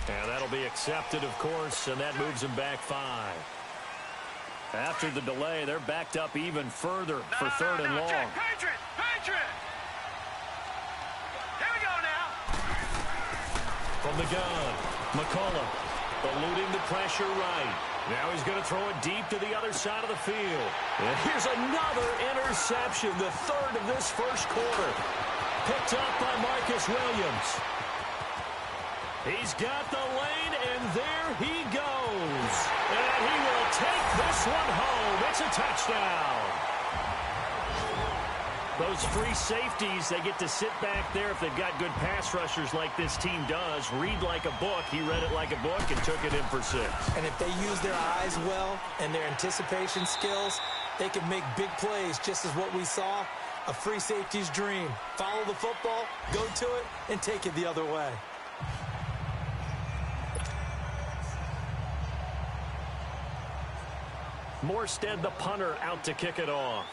And that'll be accepted, of course, and that moves them back 5. After the delay, they're backed up even further for third and long. Check. Patriot! Here we go now. From the gun, McCullough eluding the pressure right. Now he's going to throw it deep to the other side of the field. And here's another interception, the third of this first quarter. Picked up by Marcus Williams. He's got the lane, and there he goes. And he will take this one home. It's a touchdown. Those free safeties, they get to sit back there if they've got good pass rushers like this team does. Read like a book. He read it like a book and took it in for 6. And if they use their eyes well and their anticipation skills, they can make big plays, just as what we saw. A free safety's dream. Follow the football, go to it, and take it the other way. Morstead, the punter, out to kick it off.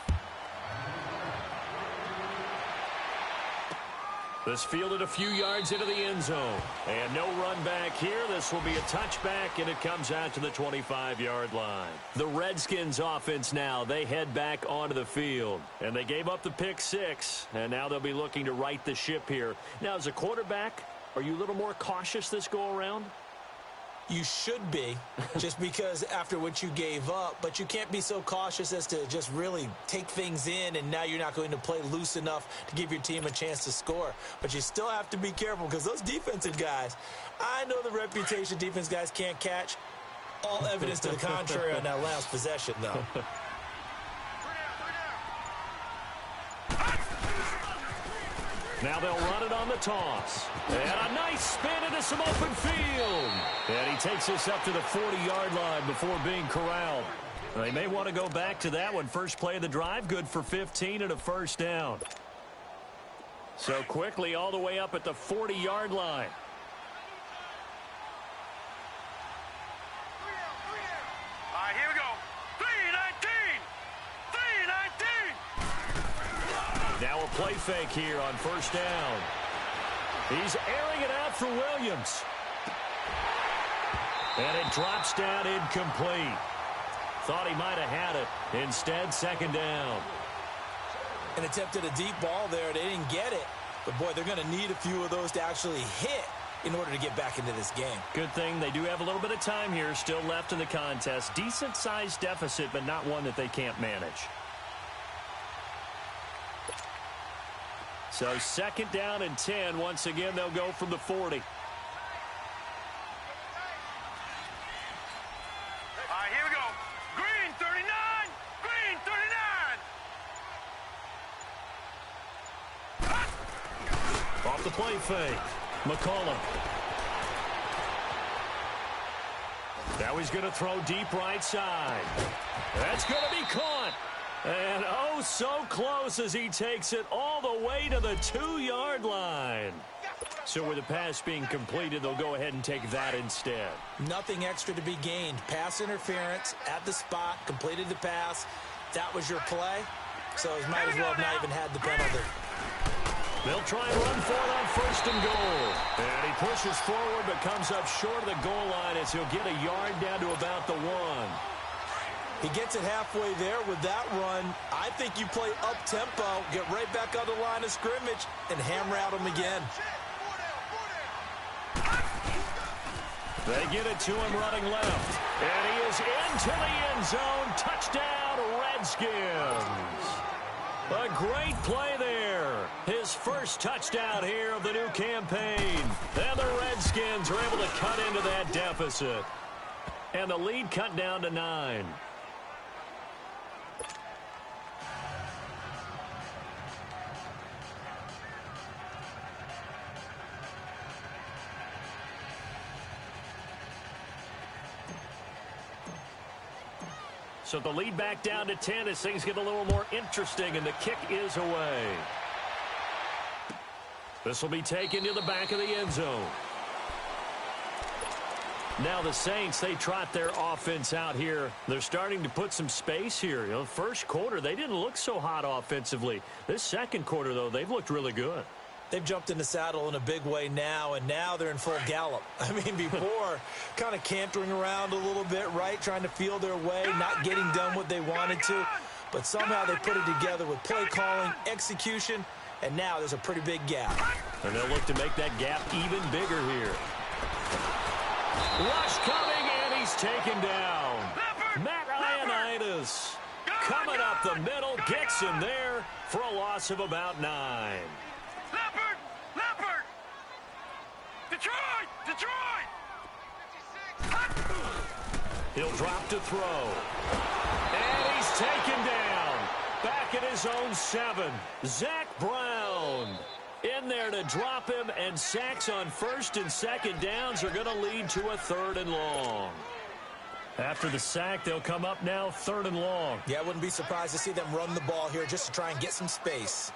This fielded a few yards into the end zone. And no run back here. This will be a touchback, and it comes out to the 25-yard line. The Redskins offense now, they head back onto the field. And they gave up the pick 6, and now they'll be looking to right the ship here. Now, as a quarterback, are you a little more cautious this go-around? You should be, just because after what you gave up, but you can't be so cautious as to just really take things in, and now you're not going to play loose enough to give your team a chance to score. But you still have to be careful, because those defensive guys, I know the reputation defense guys can't catch. All evidence to the contrary on that last possession, though. Now they'll run it on the toss. And a nice spin into some open field. And he takes us up to the 40-yard line before being corralled. They may want to go back to that one. First play of the drive, good for 15 and a first down. So quickly all the way up at the 40-yard line. All right, here we go. 3-19. Now a play fake here on first down. He's airing it out for Williams. And it drops down incomplete. Thought he might have had it. Instead, second down. And attempted a deep ball there. They didn't get it. But, boy, they're going to need a few of those to actually hit in order to get back into this game. Good thing they do have a little bit of time here still left in the contest. Decent-sized deficit, but not one that they can't manage. So second down and 10. Once again, they'll go from the 40. All right, here we go. Green 39. Green 39. Off the play fake. McCullough. Now he's going to throw deep right side. That's going to be caught. And oh, so close as he takes it all the way to the 2-yard line. So with the pass being completed, they'll go ahead and take that instead. Nothing extra to be gained. Pass interference at the spot, completed the pass. That was your play. So he might as well have not even had the penalty. They'll try and run for it on first and goal. And he pushes forward but comes up short of the goal line as he'll get a yard down to about the 1. He gets it halfway there with that run. I think you play up-tempo, get right back on the line of scrimmage, and hammer out him again. They get it to him running left. And he is into the end zone. Touchdown, Redskins. A great play there. His first touchdown here of the new campaign. And the Redskins are able to cut into that deficit. And the lead cut down to 9. So the lead back down to 10 as things get a little more interesting, and the kick is away. This will be taken to the back of the end zone. Now the Saints, they trot their offense out here. They're starting to put some space here. You know, first quarter, they didn't look so hot offensively. This second quarter, though, they've looked really good. They've jumped in the saddle in a big way now, and now they're in full gallop. I mean, before, kind of cantering around a little bit, right, trying to feel their way, not getting done what they wanted to. But somehow they put it together with play calling, execution, and now there's a pretty big gap. And they'll look to make that gap even bigger here. Rush coming, and he's taken down. Matt Ioannidis coming up the middle, gets him there for a loss of about 9. Leopard! Detroit! He'll drop to throw. And he's taken down. Back at his own 7. Zach Brown in there to drop him, and sacks on first and second downs are going to lead to a 3rd and long. After the sack, they'll come up now 3rd and long. Yeah, I wouldn't be surprised to see them run the ball here just to try and get some space.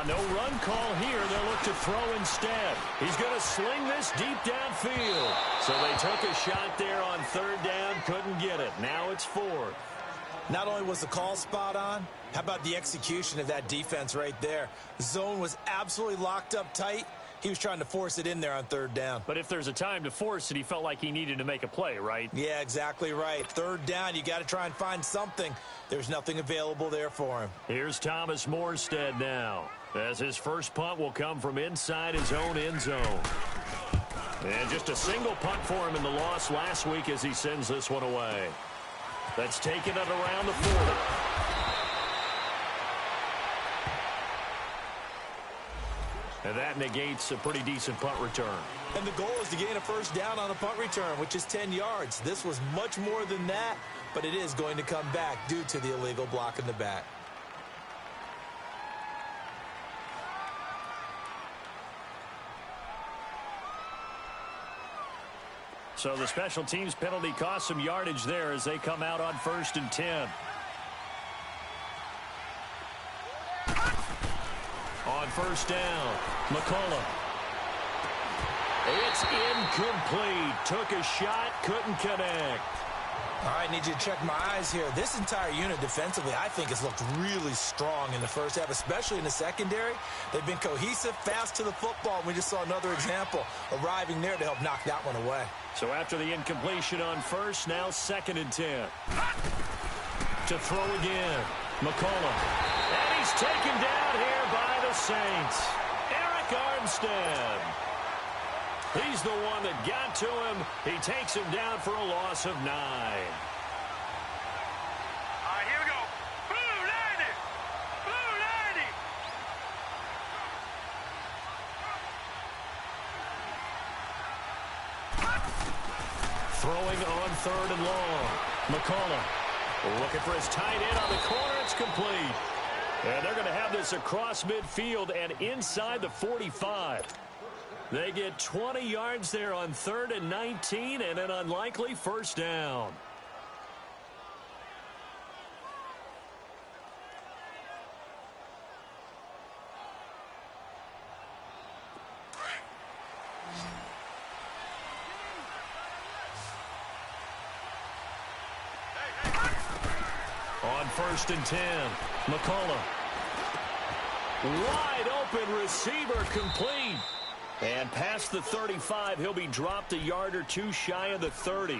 No run call here. They'll look to throw instead. He's going to sling this deep downfield. So they took a shot there on 3rd down, couldn't get it. Now it's 4th. Not only was the call spot on, how about the execution of that defense right there? The zone was absolutely locked up tight. He was trying to force it in there on 3rd down. But if there's a time to force it, he felt like he needed to make a play, right? Yeah, exactly right. 3rd down, you got to try and find something. There's nothing available there for him. Here's Thomas Morstead now, as his first punt will come from inside his own end zone. And just a single punt for him in the loss last week as he sends this one away. That's taken it around the 40. And that negates a pretty decent punt return. And the goal is to gain a 1st down on a punt return, which is 10 yards. This was much more than that, but it is going to come back due to the illegal block in the back. So the special teams penalty cost some yardage there as they come out on 1st and 10. On 1st down, McCullough. It's incomplete. Took a shot, couldn't connect. All right, need you to check my eyes here. This entire unit defensively, I think, has looked really strong in the first half, especially in the secondary. They've been cohesive, fast to the football. We just saw another example arriving there to help knock that one away. So after the incompletion on 1st, now 2nd and 10. To throw again, McCullough. And he's taken down here by the Saints. Eric Armstead. He's the one that got to him. He takes him down for a loss of 9. All right, here we go. Blue 90! Blue 90! Throwing on 3rd and long. McCullough looking for his tight end on the corner. It's complete. And they're going to have this across midfield and inside the 45. They get 20 yards there on 3rd and 19 and an unlikely 1st down. On 1st and 10, McCullough. Wide open receiver, complete. And past the 35, he'll be dropped a yard or two shy of the 30.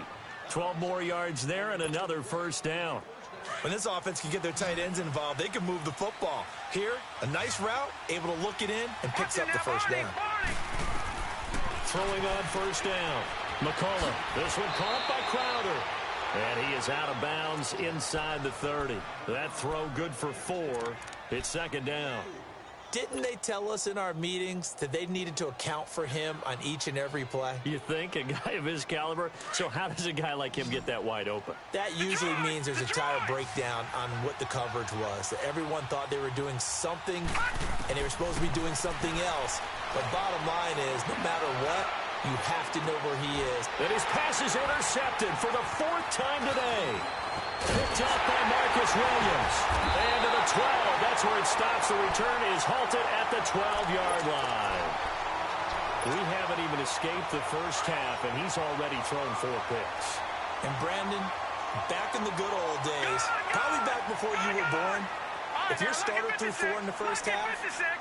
12 more yards there and another 1st down. When this offense can get their tight ends involved, they can move the football. Here, a nice route, able to look it in, and picks up the 1st down. Throwing on 1st down, McCullough. This one caught by Crowder. And he is out of bounds inside the 30. That throw good for 4. It's 2nd down. Didn't they tell us in our meetings that they needed to account for him on each and every play? You think? A guy of his caliber? So how does a guy like him get that wide open? That usually means there's a entire breakdown on what the coverage was. That everyone thought they were doing something, and they were supposed to be doing something else. But bottom line is, no matter what, you have to know where he is. And his pass is intercepted for the 4th time today. Picked up by Marcus Williams. And to the 12. That's where it stops. The return is halted at the 12-yard line. We haven't even escaped the first half, and he's already thrown 4 picks. And Brandon, back in the good old days, probably back before you were born, If your starter threw 4 in the first half,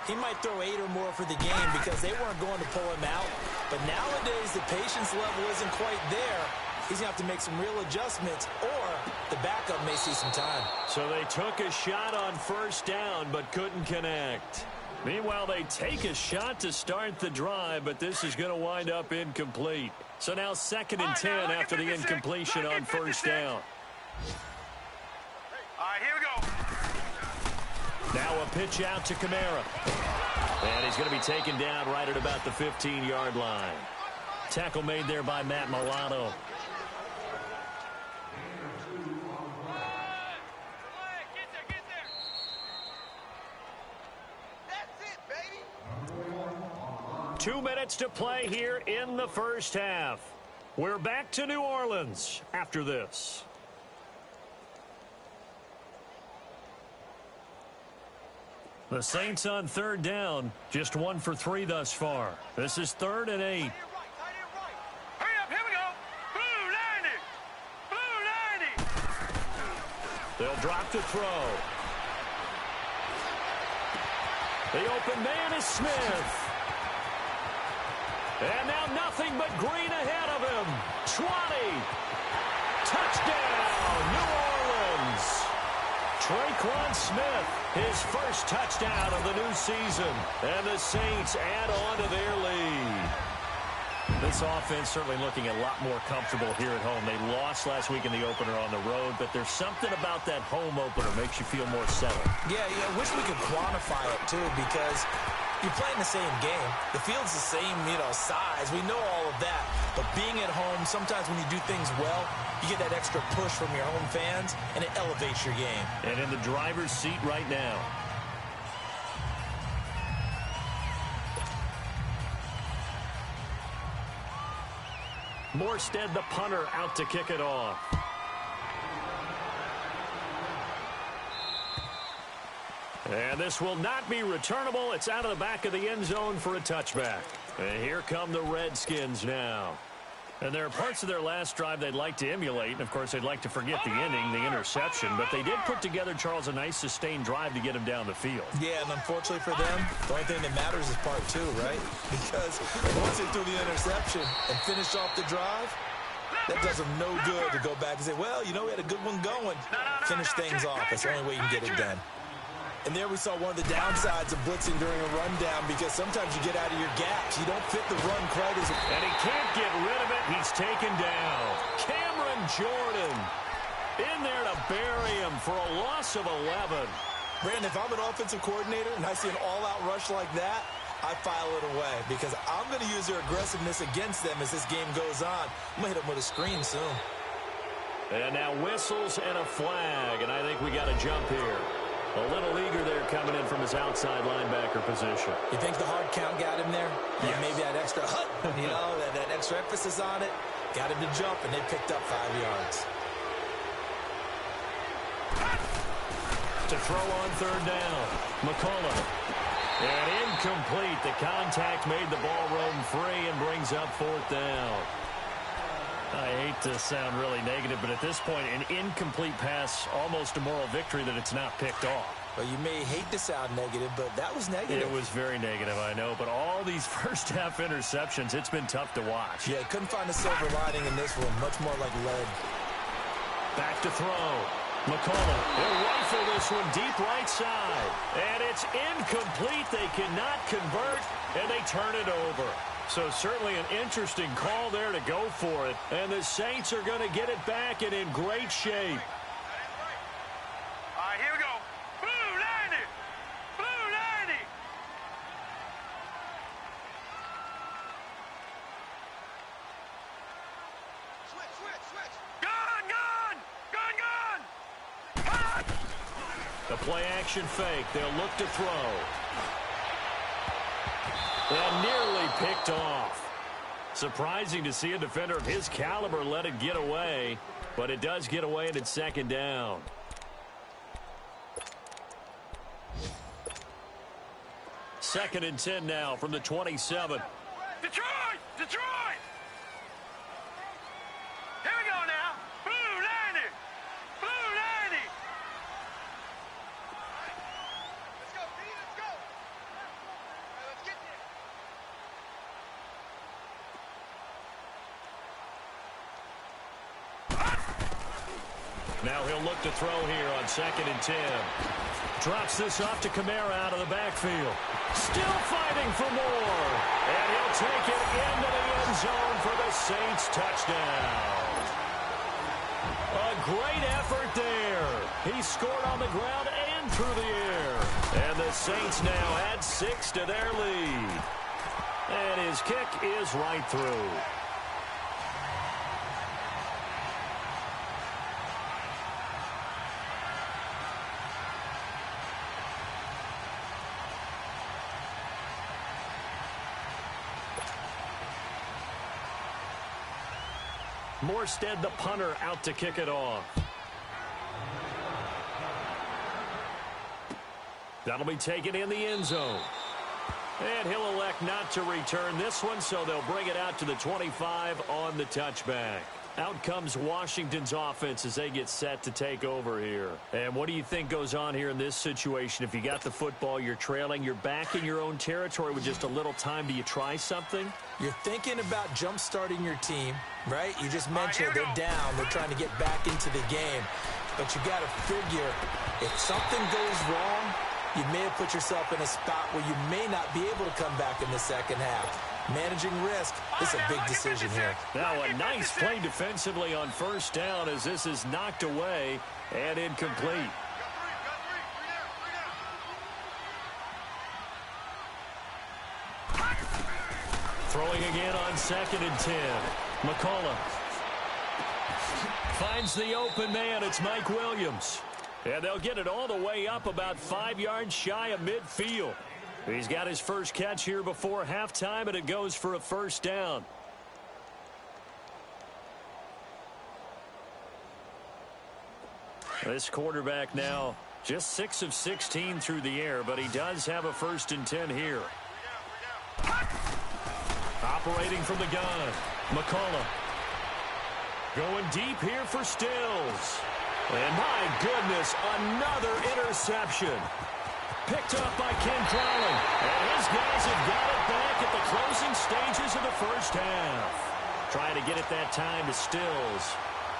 he might throw 8 or more for the game because they weren't going to pull him out. But nowadays, the patience level isn't quite there. He's going to have to make some real adjustments, or the backup may see some time. So they took a shot on first down but couldn't connect. Meanwhile, they take a shot to start the drive, but this is going to wind up incomplete. So now 2nd and 10 after the incompletion on first down. All right, here we go. Now a pitch out to Kamara. And he's going to be taken down right at about the 15-yard line. Tackle made there by Matt Milano. Get there. That's it, baby. 2 minutes to play here in the first half. We're back to New Orleans after this. The Saints on 3rd down, just 1 for 3 thus far. This is 3rd and 8. Hurry up, here we go. Blue 90. They'll drop to throw. The open man is Smith. And now nothing but green ahead of him. 20. Touchdown, New Orleans. Traquan Smith, his first touchdown of the new season. And the Saints add on to their lead. This offense certainly looking a lot more comfortable here at home. They lost last week in the opener on the road, but there's something about that home opener makes you feel more settled. Yeah, I wish we could quantify it, too, because you're playing the same game. The field's the same, size. We know all of that. But being at home, sometimes when you do things well, you get that extra push from your home fans, and it elevates your game. And in the driver's seat right now. Morstead, the punter, out to kick it off. And this will not be returnable. It's out of the back of the end zone for a touchback. And here come the Redskins now. And there are parts of their last drive they'd like to emulate. And, of course, they'd like to forget the inning, the interception. But they did put together, Charles, a nice sustained drive to get him down the field. Yeah, and unfortunately for them, the only thing that matters is part 2, right? Because once they threw the interception and finished off the drive, that does them no good to go back and say, well, we had a good one going. Finish things off. That's the only way you can get it done. And there we saw one of the downsides of blitzing during a rundown because sometimes you get out of your gaps. You don't fit the run quite as... And he can't get rid of it. He's taken down. Cameron Jordan in there to bury him for a loss of 11. Brandon, if I'm an offensive coordinator and I see an all-out rush like that, I file it away because I'm going to use their aggressiveness against them as this game goes on. I'm going to hit them with a screen soon. And now whistles and a flag, and I think we got a jump here. A little eager there coming in from his outside linebacker position. You think the hard count got him there? Yes. Maybe that extra that extra emphasis on it got him to jump, and they picked up 5 yards. To throw on 3rd down. McCullough. And incomplete. The contact made the ball roam free and brings up 4th down. I hate to sound really negative, but at this point, an incomplete pass, almost a moral victory that it's not picked off. Well, you may hate to sound negative, but that was negative. It was very negative, I know. But all these first-half interceptions, it's been tough to watch. Yeah, couldn't find a silver lining in this one. Much more like lead. Back to throw. McCullough. They'll rifle this one deep right side. And it's incomplete. They cannot convert, and they turn it over. So certainly an interesting call there to go for it. And the Saints are going to get it back and in great shape. All right, here we go. Blue 90. Blue 90. Switch. Gun. The play action fake. They'll look to throw. And nearly picked off. Surprising to see a defender of his caliber let it get away, but it does get away and it's 2nd down. Second and 10 now from the 27. Detroit! Here we go now. Blue 90. Now he'll look to throw here on 2nd and 10. Drops this off to Kamara out of the backfield. Still fighting for more. And he'll take it into the end zone for the Saints touchdown. A great effort there. He scored on the ground and through the air. And the Saints now add 6 to their lead. And his kick is right through. Morstead, the punter, out to kick it off. That'll be taken in the end zone. And he'll elect not to return this one, so they'll bring it out to the 25 on the touchback. Out comes Washington's offense as they get set to take over here. And what do you think goes on here in this situation? If you got the football, you're trailing, you're back in your own territory with just a little time. Do you try something? You're thinking about jump-starting your team, right? You just mentioned they're down. They're trying to get back into the game. But you got to figure if something goes wrong, you may have put yourself in a spot where you may not be able to come back in the second half. Managing risk is a big decision here. Now a nice play defensively on first down as this is knocked away and incomplete. Throwing again on 2nd and 10. McCullough finds the open man. It's Mike Williams. And they'll get it all the way up about 5 yards shy of midfield. He's got his first catch here before halftime, and it goes for a first down. This quarterback now just 6 of 16 through the air, but he does have a 1st and 10 here. Operating from the gun, McCullough. Going deep here for Stills. And my goodness, another interception. Picked up by Ken Crowley. And his guys have got it back at the closing stages of the first half. Trying to get it that time to Stills.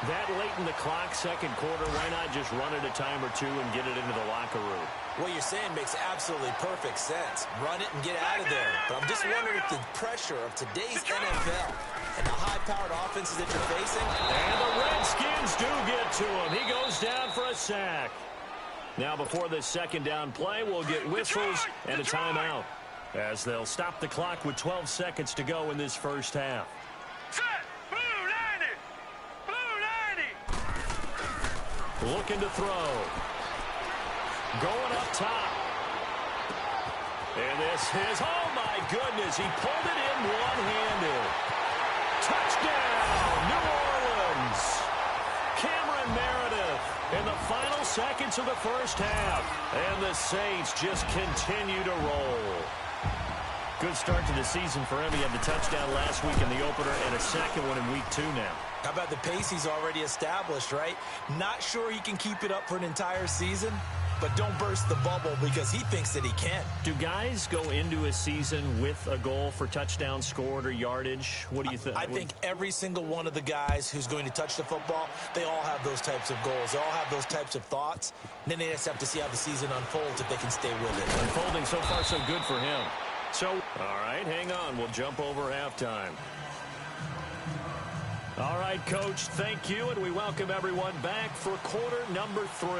That late in the clock, second quarter, why not just run it a time or two and get it into the locker room? What you're saying makes absolutely perfect sense. Run it and get out of there. But I'm just wondering if the pressure of today's NFL and the high-powered offenses that you're facing. And the Redskins do get to him. He goes down for a sack. Now before this second down play, we'll get whistles and a timeout as they'll stop the clock with 12 seconds to go in this first half. Looking to throw. Going up top. And this is, oh my goodness, he pulled it in one-handed. Touchdown, New Orleans. Cameron Meredith in the final seconds of the first half. And the Saints just continue to roll. Good start to the season for him. He had the touchdown last week in the opener and a second one in week 2 now. How about the pace he's already established, right? Not sure he can keep it up for an entire season, but don't burst the bubble because he thinks that he can. Do guys go into a season with a goal for touchdowns scored or yardage? What do you think? I think every single one of the guys who's going to touch the football, they all have those types of goals. They all have those types of thoughts. And then they just have to see how the season unfolds if they can stay with it. Unfolding so far so good for him. So, all right, hang on. We'll jump over halftime. All right, Coach, thank you, and we welcome everyone back for quarter number 3.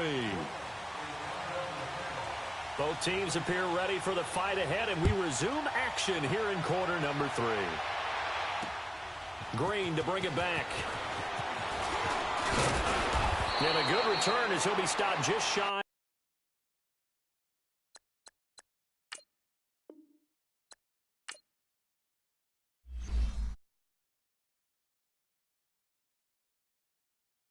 Both teams appear ready for the fight ahead, and we resume action here in quarter number 3. Green to bring it back. And a good return as he'll be stopped just shy.